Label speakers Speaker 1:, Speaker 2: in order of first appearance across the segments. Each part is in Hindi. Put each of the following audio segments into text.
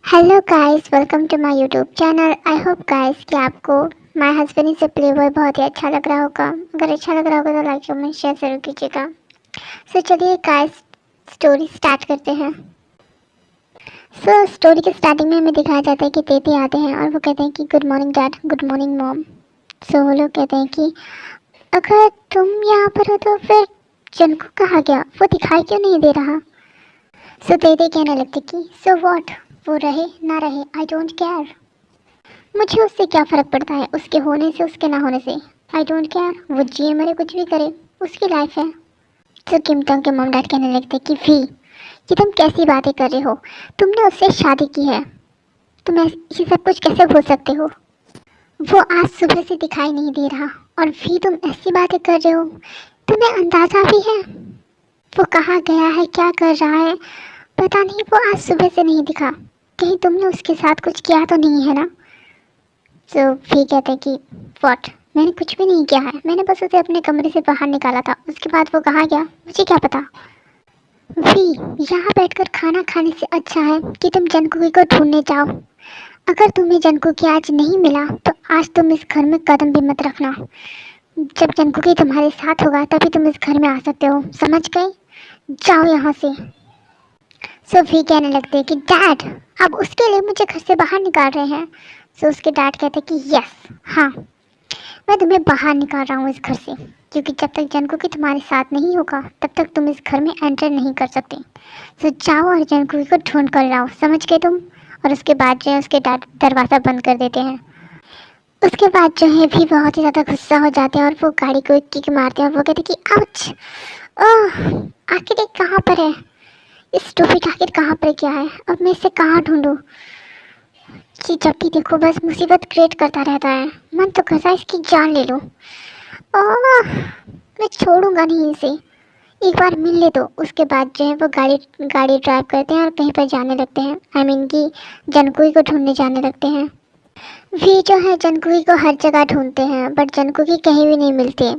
Speaker 1: Hello guys, welcome to my YouTube channel. I hope guys कि आपको my husband is a playboy बहुत ही अच्छा लग रहा होगा। अगर अच्छा लग रहा होगा तो लाइक कमेंट शेयर जरूर कीजिएगा। चलिए गाइस, स्टोरी स्टार्ट करते हैं। स्टोरी के स्टार्टिंग में हमें दिखाया जाता है कि तेती आते हैं और वो कहते हैं कि good morning dad, good morning mom. वो लोग कहते हैं कि अगर तुम यहाँ पर हो तो फिर जनको कहाँ गया, वो दिखाई क्यों नहीं दे रहा। तेती कहने लगती कि सो वॉट, वो रहे ना रहे आई डोंट केयर। मुझे उससे क्या फ़र्क पड़ता है, उसके होने से उसके ना होने से। आई डोंट केयर, वो जिए मरे कुछ भी करे, उसकी लाइफ है। किम टोंग के मॉम डैड कहने लगते कि वी, ये तुम कैसी बातें कर रहे हो, तुमने उससे शादी की है, तुम ये सब कुछ कैसे भूल सकते हो। वो आज सुबह से दिखाई नहीं दे रहा और भी तुम ऐसी बातें कर रहे हो, तुम्हें अंदाज़ा भी है वो कहाँ गया है, क्या कर रहा है। पता नहीं, वो आज सुबह से नहीं दिखा, कहीं तुमने उसके साथ कुछ किया तो नहीं है ना। वी कहते हैं कि व्हाट, मैंने कुछ भी नहीं किया है, मैंने बस उसे अपने कमरे से बाहर निकाला था, उसके बाद वो कहाँ गया मुझे क्या पता। वी, यहाँ बैठकर खाना खाने से अच्छा है कि तुम जनकुकी को ढूंढने जाओ। अगर तुम्हें जनकुकी आज नहीं मिला तो आज तुम इस घर में कदम भी मत रखना। जब जनकुकी तुम्हारे साथ होगा तभी तुम इस घर में आ सकते हो, समझ गए। जाओ यहाँ से। वी कहने लगते हैं कि डैड, अब उसके लिए मुझे घर से बाहर निकाल रहे हैं। उसके डैड कहते हैं कि यस, हाँ, मैं तुम्हें बाहर निकाल रहा हूँ इस घर से, क्योंकि जब तक जनकुकी तुम्हारे साथ नहीं होगा तब तक तुम इस घर में एंटर नहीं कर सकते। जाओ और जनकुकी को ढूंढ कर लाओ, समझ गए तुम। और उसके बाद जो है उसके डैड दरवाज़ा बंद कर देते हैं। उसके बाद जो है भी बहुत ही ज़्यादा गुस्सा हो जाते हैं और वो गाड़ी को एक किक मारते हैं और वो कहते हैं कि आउच, ओह, आखिर ये कहाँ पर है, इस टोपी आखिर कहाँ पर क्या है, अब मैं इसे कहाँ ढूंढूं। कि जब भी देखो बस मुसीबत क्रिएट करता रहता है, मन तो करता है इसकी जान ले लूं। मैं छोड़ूंगा नहीं इसे, एक बार मिल ले। तो उसके बाद जो है वो गाड़ी गाड़ी ड्राइव करते हैं और कहीं पर जाने लगते हैं, आई मीन कि जनकुकी को ढूंढने जाने लगते हैं। वी जो है जनकुकी को हर जगह ढूंढते हैं बट जनकुकी कहीं भी नहीं मिलती।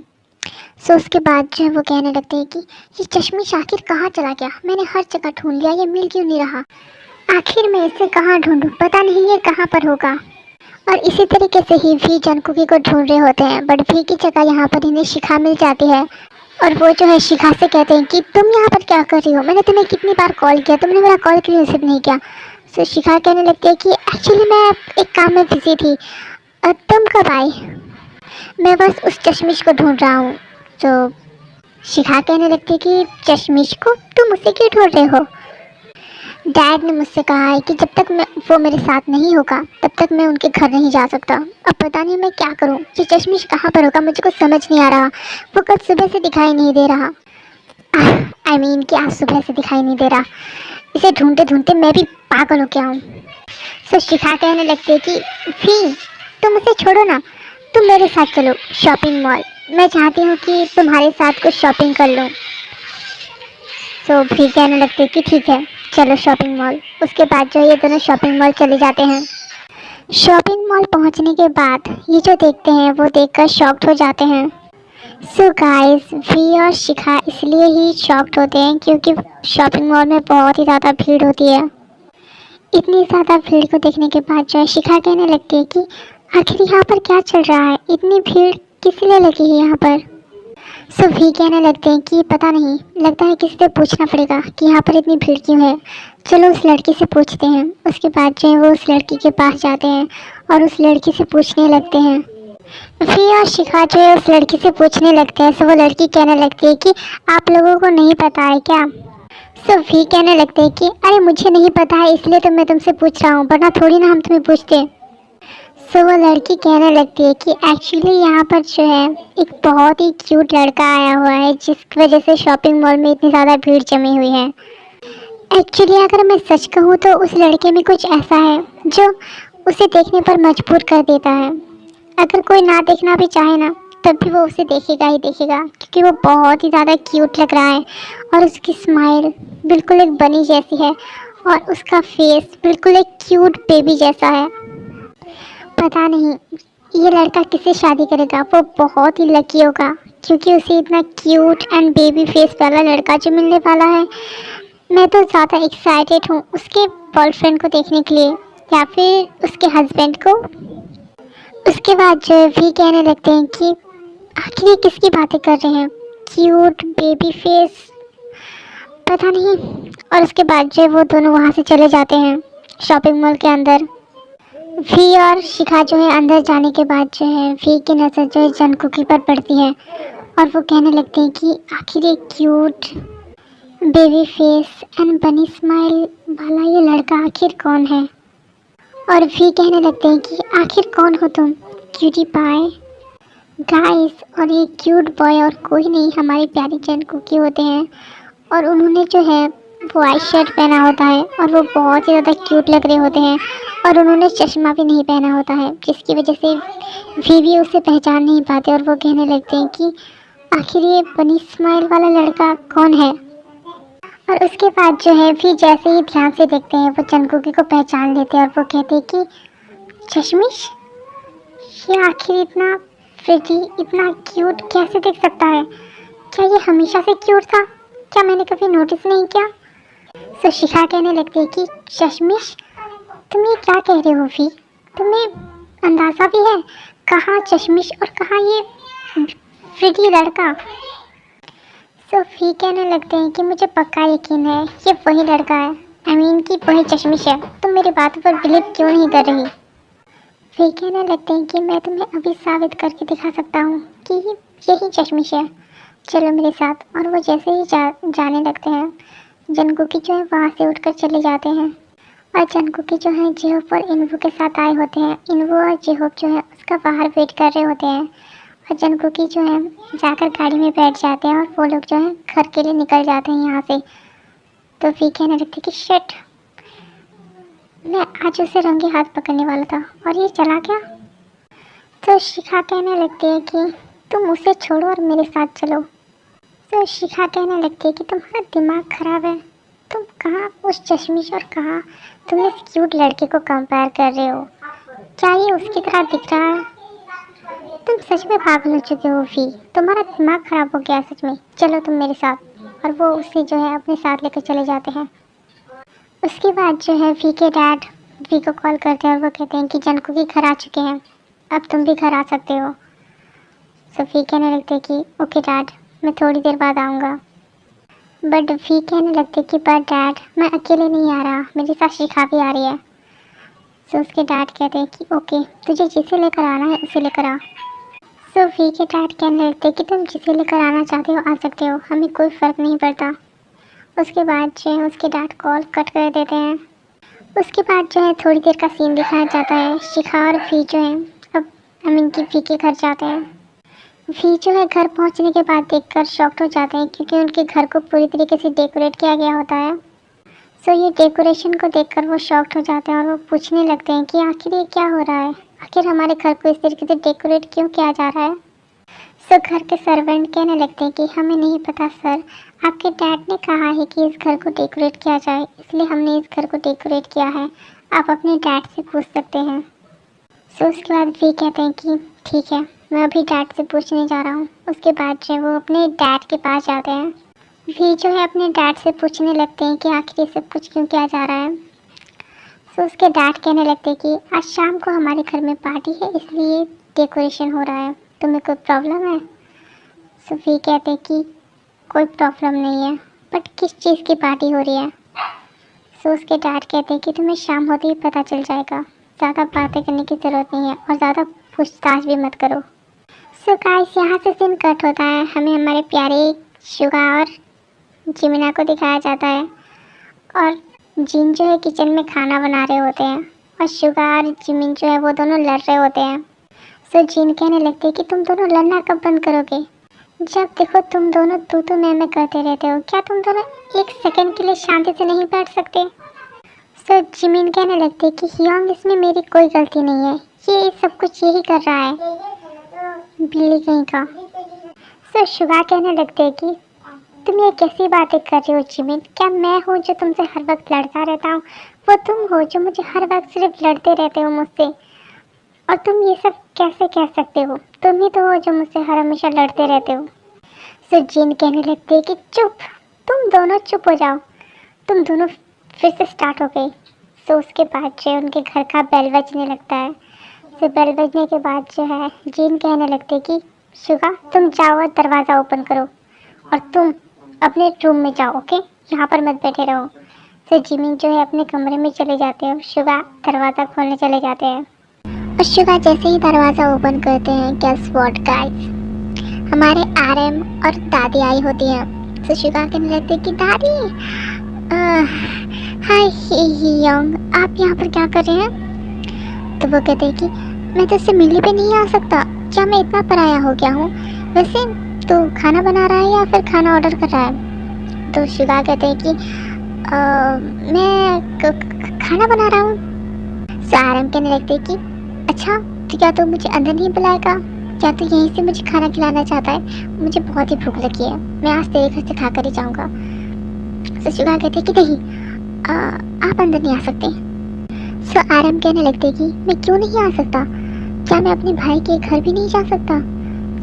Speaker 1: उसके बाद जो है वो कहने लगते हैं कि ये चश्मिश आखिर कहाँ चला गया, मैंने हर जगह ढूंढ लिया, ये मिल क्यों नहीं रहा, आखिर मैं इसे कहाँ ढूंढूं, पता नहीं ये कहाँ पर होगा। और इसी तरीके से ही भी जनकुकी को ढूंढ रहे होते हैं बट भी की जगह यहाँ पर इन्हें शिखा मिल जाती है। और वो जो है शिखा से कहते हैं कि तुम यहाँ पर क्या कर रही हो, मैंने तुम्हें कितनी बार कॉल किया, तुमने मेरा कॉल क्यों रिसीव नहीं किया। शिखा कहने लगती है कि एक्चुअली मैं एक काम में बिजी थी, तुम कब आई, मैं बस उस चश्मिश को ढूंढ रहा हूँ। शिखा कहने लगती है कि चश्मिश को, तुम उसे क्यों ढूंढ रहे हो। डैड ने मुझसे कहा है कि जब तक वो मेरे साथ नहीं होगा तब तक मैं उनके घर नहीं जा सकता। अब पता नहीं मैं क्या करूं, ये चश्मिश कहाँ पर होगा मुझे कुछ समझ नहीं आ रहा, वो कल सुबह से दिखाई नहीं दे रहा। आई मीन कि आज सुबह से दिखाई नहीं दे रहा, इसे ढूंढते ढूंढते मैं भी पागल हो गया हूँ। शिखा कहने लगती है कि भी तुम उसे छोड़ो ना, तुम मेरे साथ चलो शॉपिंग मॉल, मैं चाहती हूँ कि तुम्हारे साथ कुछ शॉपिंग कर लूँ। भी कहने लगते हैं कि ठीक है चलो शॉपिंग मॉल। उसके बाद जो ये दोनों शॉपिंग मॉल चले जाते हैं। शॉपिंग मॉल पहुंचने के बाद ये जो देखते हैं वो देखकर शॉक्ड हो जाते हैं। गाइस, वी और शिखा इसलिए ही शॉक्ड होते हैं क्योंकि शॉपिंग मॉल में बहुत ही ज़्यादा भीड़ होती है। इतनी ज़्यादा भीड़ को देखने के बाद जो है शिखा कहने लगती है कि आखिर यहाँ पर क्या चल रहा है, इतनी भीड़ किस लिए लगी है यहाँ पर। भी कहने लगते हैं कि पता नहीं, लगता है किसी से पूछना पड़ेगा कि यहाँ पर इतनी भीड़ क्यों है, चलो उस लड़की से पूछते हैं। उसके बाद जो है वो उस लड़की के पास जाते हैं और उस लड़की से पूछने लगते हैं। भी और शिखा जो है उस लड़की से पूछने लगते हैं। वो लड़की कहने लगती है कि आप लोगों को नहीं पता है क्या। भी कहने लगते हैं कि अरे मुझे नहीं पता है इसलिए तो मैं तुमसे पूछ रहा हूँ, वरना थोड़ी ना हम तुम्हें पूछते। वो लड़की कहने लगती है कि एक्चुअली यहाँ पर जो है एक बहुत ही क्यूट लड़का आया हुआ है जिसकी वजह से शॉपिंग मॉल में इतनी ज़्यादा भीड़ जमी हुई है। एक्चुअली अगर मैं सच कहूँ तो उस लड़के में कुछ ऐसा है जो उसे देखने पर मजबूर कर देता है। अगर कोई ना देखना भी चाहे ना तब भी वो उसे देखेगा ही देखेगा, क्योंकि वो बहुत ही ज़्यादा क्यूट लग रहा है और उसकी स्माइल बिल्कुल एक बनी जैसी है और उसका फेस बिल्कुल एक क्यूट बेबी जैसा है। पता नहीं ये लड़का किससे शादी करेगा, वो बहुत ही लकी होगा क्योंकि उसे इतना क्यूट एंड बेबी फेस वाला लड़का जो मिलने वाला है मैं तो ज़्यादा एक्साइटेड हूँ उसके बॉयफ्रेंड को देखने के लिए या फिर उसके हस्बैंड को। उसके बाद जो है भी कहने लगते हैं कि आखिर ये किसकी बातें कर रहे हैं, क्यूट बेबी फेस, पता नहीं। और उसके बाद जो है वो दोनों वहाँ से चले जाते हैं शॉपिंग मॉल के अंदर। वी और शिखा जो है अंदर जाने के बाद जो है वी की नज़र जो है जंगकुकी पर पड़ती है और वो कहने लगते हैं कि आखिर ये क्यूट बेबी फेस एंड बनी स्माइल वाला ये लड़का आखिर कौन है। और वी कहने लगते हैं कि आखिर कौन हो तुम, क्यूटी पाई गाइस। और ये क्यूट बॉय और कोई नहीं हमारी प्यारी जंगकुकी होते हैं। और उन्होंने जो है वो वाइट शर्ट पहना होता है और वो बहुत ही ज़्यादा क्यूट लग रहे होते हैं। और उन्होंने चश्मा भी नहीं पहना होता है जिसकी वजह से भी उसे पहचान नहीं पाते। और वो कहने लगते हैं कि आखिर ये बनी स्माइल वाला लड़का कौन है। और उसके बाद जो है फिर जैसे ही ध्यान से देखते हैं वो जंगकुकी को पहचान लेते हैं और वो कहते हैं कि चश्मिश, ये आखिर इतना प्रिटी इतना क्यूट कैसे दिख सकता है, क्या ये हमेशा से क्यूट था, क्या मैंने कभी नोटिस नहीं किया। तो शिखा कहने लगती है कि चश्मिश तुम ये क्या कह रहे हो भी, तुम्हें अंदाज़ा भी है कहाँ चश्मिश और कहाँ ये प्रिटी लड़का। सोफी कहने लगते हैं कि मुझे पक्का यकीन है ये वही लड़का है, आई मीन कि वही चश्मिश है, तुम मेरी बातों पर बिलीव क्यों नहीं कर रही। वे कहने लगते हैं कि मैं तुम्हें अभी साबित करके दिखा सकता हूँ कि यही चश्मिश है, चलो मेरे साथ। और वो जैसे ही जाने लगते हैं जंगकुकी जो है वहाँ से उठकर चले जाते हैं। और जंगकुकी जो है जेहोप और इनवू के साथ आए होते हैं। इनवू और जेहोप जो है उसका बाहर वेट कर रहे होते हैं और जंगकुकी जो है जाकर गाड़ी में बैठ जाते हैं और वो लोग जो है घर के लिए निकल जाते हैं यहाँ से। तो वी कहने लगते कि शिट, मैं आज उसे रंगे हाथ पकड़ने वाला था और ये चला गया। तो शिखा कहने लगती है कि तुम उसे छोड़ो और मेरे साथ चलो। तो शिखा कहने लगती है कि तुम्हारा दिमाग खराब है, तुम कहाँ उस चश्मिश और कहाँ तुम इस क्यूट लड़के को कंपेयर कर रहे हो, क्या ये उसकी तरह दिख रहा है। तुम सच में पागल हो चुके हो भी, तुम्हारा दिमाग खराब हो गया सच में, चलो तुम मेरे साथ। और वो उसे जो है अपने साथ लेकर चले जाते हैं। उसके बाद जो है वी के डैड वी को कॉल करते हैं और वो कहते हैं कि जंगकुकी घर आ चुके हैं, अब तुम भी घर आ सकते हो। सो वी कहने लगते कि ओके डैड, मैं थोड़ी देर बाद आऊँगा। बट वी कहने लगते कि पर डैड मैं अकेले नहीं आ रहा, मेरे साथ शिखा भी आ रही है। सो उसके डैड कहते हैं कि ओके, तुझे जिसे लेकर आना है उसे लेकर आ। सो वी के डैड कहने लगते कि तुम जिसे लेकर आना चाहते हो आ सकते हो, हमें कोई फ़र्क नहीं पड़ता। उसके बाद जो है उसके डैड कॉल कट कर देते हैं। उसके बाद जो है थोड़ी देर का सीन दिखाया जाता है। शिखा और वी जो है अब अमीन की वी के घर जाते हैं। वी जो है घर पहुंचने के बाद देखकर शॉक्ड हो जाते हैं क्योंकि उनके घर को पूरी तरीके से डेकोरेट किया गया होता है। सो ये डेकोरेशन को देखकर वो शॉक्ड हो जाते हैं और वो पूछने लगते हैं कि आखिर ये क्या हो रहा है, आखिर हमारे घर को इस तरीके से डेकोरेट क्यों किया जा रहा है। सो घर के सर्वेंट कहने लगते हैं कि हमें नहीं पता सर, आपके डैड ने कहा है कि इस घर को डेकोरेट किया जाए, इसलिए हमने इस घर को डेकोरेट किया है, आप अपने डैड से पूछ सकते हैं। सो उसके बाद वी कहते हैं कि ठीक है, मैं अभी डैड से पूछने जा रहा हूँ। उसके बाद जो वो अपने डैड के पास जाते हैं। वी जो है अपने डैड से पूछने लगते हैं कि आखिर ये सब कुछ क्यों किया जा रहा है। सो उसके डैड कहने लगते हैं कि आज शाम को हमारे घर में पार्टी है इसलिए डेकोरेशन हो रहा है, तुम्हें कोई प्रॉब्लम है। सो वी कहते हैं कि कोई प्रॉब्लम नहीं है, बट किस चीज़ की पार्टी हो रही है। सो उसके डैड कहते हैं कि तुम्हें शाम होते ही पता चल जाएगा, ज़्यादा बातें करने की ज़रूरत नहीं है और ज़्यादा पूछताछ भी मत करो। सो गाइस यहाँ से सीन कट होता है, हमें हमारे प्यारे शुगा और जिमिना को दिखाया जाता है और जिन जो है किचन में खाना बना रहे होते हैं और शुगा और जिमिन जो है वो दोनों लड़ रहे होते हैं। सो जिन कहने लगते हैं कि तुम दोनों लड़ना कब बंद करोगे, जब देखो तुम दोनों तू मैं करते रहते हो, क्या तुम दोनों एक सेकंड के लिए शांति से नहीं बैठ सकते। सो जिमिन कहने लगते कि हियोंग इसमें मेरी कोई गलती नहीं है, ये सब कुछ यही कर रहा है, बिल्ली कहीं का। सो शुगा कहने लगते कि तुम ये कैसी बातें कर रही हो जिमिन, क्या मैं हूँ जो तुमसे हर वक्त लड़ता रहता हूँ, वो तुम हो जो मुझे हर वक्त सिर्फ लड़ते रहते हो मुझसे, और तुम ये सब कैसे कह सकते हो, तुम ही तो हो जो मुझसे हर हमेशा लड़ते रहते हो। सो जिन कहने लगते कि चुप, तुम दोनों चुप हो जाओ, तुम दोनों फिर से स्टार्ट हो गए। सो उसके बाद जो है उनके घर का बेल बजने लगता है। तो बेल बजने के बाद जो है जीन कहने लगते कि शुगा तुम जाओ और दरवाज़ा ओपन करो और तुम अपने रूम में जाओ, ओके, यहाँ पर मत बैठे रहो। तो जिमिन जो है अपने कमरे में चले जाते हैं, शुगा दरवाज़ा खोलने चले जाते हैं। और शुगा जैसे ही दरवाज़ा ओपन करते हैं, गेस व्हाट गाइस, हमारे आरएम और दादी आई होती हैं। तो शुगा कहने लगते कि दादी हाय योंग, आप यहाँ पर क्या कर रहे हैं? तो वो कहते हैं कि मैं तो उससे मिलने पे नहीं आ सकता, क्या मैं इतना पराया हो गया हूँ? वैसे तो खाना बना रहा है या फिर खाना ऑर्डर कर रहा है? तो शुगा कहते हैं कि मैं खाना बना रहा हूँ। तो आरएम कहने लगते हैं कि अच्छा, तो क्या तू मुझे अंदर नहीं बुलाएगा? क्या तू यहीं से मुझे खाना खिलाना चाहता है? मुझे बहुत ही भूख लगी है, मैं आज तेरे घर से खा कर ही जाऊँगा। तो शुगा कहते हैं कि नहीं, आप अंदर नहीं आ सकते। सो आरएम कहने लगते कि मैं क्यों नहीं आ सकता? क्या मैं अपने भाई के घर भी नहीं जा सकता?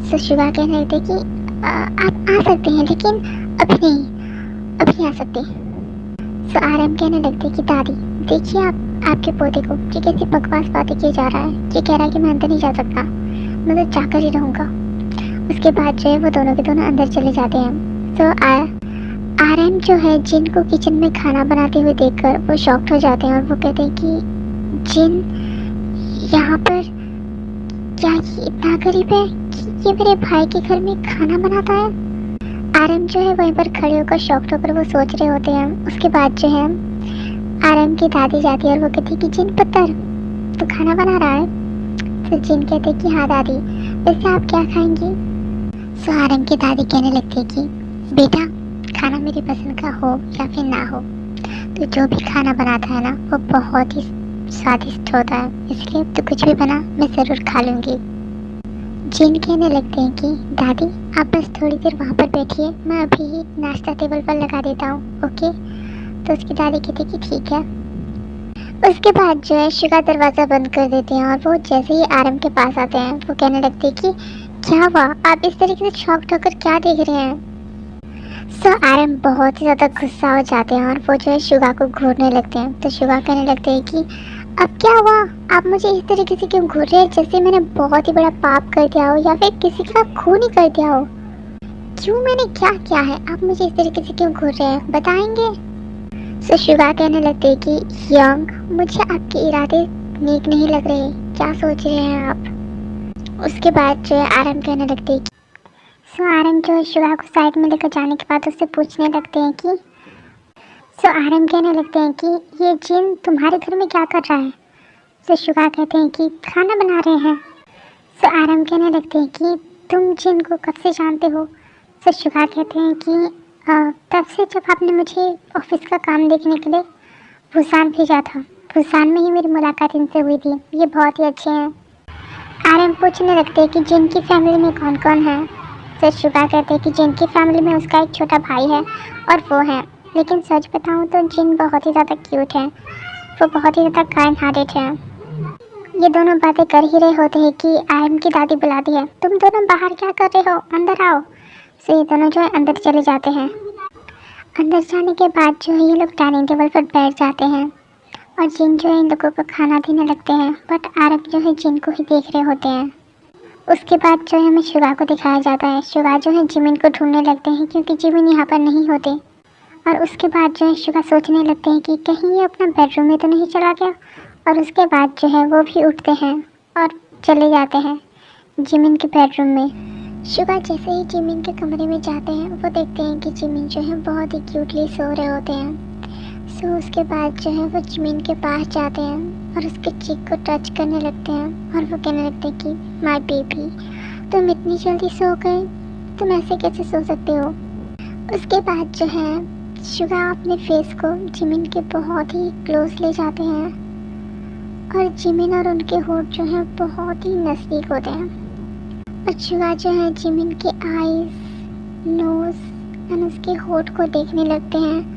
Speaker 1: सो शुगा कहने लगते कि आप आ सकते हैं, लेकिन अभी नहीं, अभी नहीं आ सकते। सो आरएम कहने लगते कि दादी देखिए, आप आपके पोते को ये कैसी बकवास बातें किए जा रहा है। ये कह रहा है कि मैं अंदर नहीं जा सकता, मैं तो जाकर ही रहूँगा। उसके बाद जो है वो दोनों के दोनों अंदर चले जाते हैं। तो आरएम जो है जिन को किचन में खाना बनाते हुए देखकर वो शॉक्ड हो जाते हैं और वो कहते हैं कि जिन यहाँ पर क्या ये इतना गरीब है कि ये मेरे भाई के घर में खाना बनाता है? आरएम जो है वहीं पर खड़े होकर शॉक्ड होकर वो सोच रहे होते हैं। उसके बाद जो है आरएम की दादी जाती है और वो कहती है कि जिन पुत्र तो खाना बना रहा है? तो जिन कहते हैं कि हाँ दादी, वैसे आप क्या खाएंगी? सो आरएम की दादी कहने लगती है कि बेटा, खाना मेरी पसंद का हो या फिर ना हो, तो जो भी खाना बनाता है ना वो बहुत ही स्वादिष्ट होता है, इसलिए तो कुछ भी बना मैं ज़रूर खा लूँगी। जिन कहने लगते हैं कि दादी आप बस थोड़ी देर वहाँ पर बैठिए, मैं अभी ही नाश्ता टेबल पर लगा देता हूँ, ओके? तो उसकी दादी कहती कि ठीक है। उसके बाद जो है शुगा दरवाज़ा बंद कर देते हैं और वो जैसे ही आरएम के पास आते हैं वो कहने लगते हैं कि क्या हुआ, आप इस तरीके से शॉक्ड होकर क्या देख रहे हैं? सो आरएम बहुत ही ज़्यादा गुस्सा हो जाते हैं और वो जो है शुगा को घूरने लगते हैं। तो शुगा कहने लगते हैं कि अब क्या हुआ, आप मुझे इस तरीके से क्यों घूर रहे हैं, जैसे मैंने बहुत ही बड़ा पाप कर दिया हो या फिर किसी का खून ही कर दिया हो? क्यों, मैंने क्या किया है? आप मुझे इस तरीके से क्यों घूर रहे हैं, बताएंगे? सो शुगा कहने लगते हैं कि यंग, मुझे आपके इरादे नेक नहीं लग रहे, क्या सोच रहे हैं आप? उसके बाद जो है आरएम कहने लगते हैं सो आरएम जो है शुगा को साइड में लेकर जाने के बाद उससे पूछने लगते हैं कि आरएम कहने लगते हैं कि ये जिन तुम्हारे घर में क्या कर रहा है? सो शुगा कहते हैं कि खाना बना रहे हैं। सो आरएम कहने लगते हैं कि तुम जिन को कब से जानते हो? सो शुगा कहते हैं कि तब से जब आपने मुझे ऑफिस का काम देखने के लिए बुसान भेजा था, बुसान में ही मेरी मुलाकात इनसे हुई थी, ये बहुत ही अच्छे हैं। आरएम पूछने लगते हैं कि जिन की फैमिली में कौन कौन है? तो शुगा कहते हैं कि जिन की फैमिली में उसका एक छोटा भाई है और वो है, लेकिन सच बताऊं तो जिन बहुत ही ज़्यादा क्यूट है, वो बहुत ही ज़्यादा काइंड हार्टेड है। ये दोनों बातें कर ही रहे होते हैं कि आरएम की दादी बुलाती है, तुम दोनों बाहर क्या कर रहे हो, अंदर आओ। सो ये दोनों जो है अंदर चले जाते हैं। अंदर जाने के बाद जो है ये लोग डाइनिंग टेबल पर बैठ जाते हैं और जिन जो है इन लोगों को खाना देने लगते हैं, बट आरएम जो है जिन को ही देख रहे होते हैं। उसके बाद जो है हमें शुगा को दिखाया जाता है। शुगा जो है जिमिन को ढूंढने लगते हैं क्योंकि जिमिन यहाँ पर नहीं होते। और उसके बाद जो है शुगा सोचने लगते हैं कि कहीं ये अपना बेडरूम में तो नहीं चला गया। और उसके बाद जो है वो भी उठते हैं और चले जाते हैं जिमिन के बेडरूम में। शुगा जैसे ही जिमिन के कमरे में जाते हैं वो देखते हैं कि जिमिन जो है बहुत ही क्यूटली सो रहे होते हैं। सो उसके बाद जो है वो जिमिन के पास जाते हैं और उसके चीक को टच करने लगते हैं और वो कहने लगते हैं कि माय बेबी, तुम इतनी जल्दी सो गए, तुम ऐसे कैसे सो सकते हो? उसके बाद जो है शुगा अपने फेस को जिमिन के बहुत ही क्लोज ले जाते हैं और जिमिन और उनके होठ जो हैं बहुत ही नज़दीक होते हैं। और शुगा जो है जिमिन के आईज, नोज़ एंड उसके होठ को देखने लगते हैं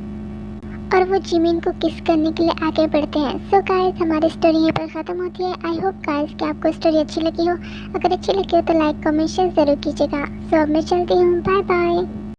Speaker 1: और वो जिमिन को किस करने के लिए आगे बढ़ते हैं। सो गाइस, हमारी स्टोरी यहीं पर ख़त्म होती है। आई होप गाइस कि आपको स्टोरी अच्छी लगी हो। अगर अच्छी लगी हो तो लाइक कमेंट शेयर ज़रूर कीजिएगा। सो अब मैं चलती हूँ, बाय बाय।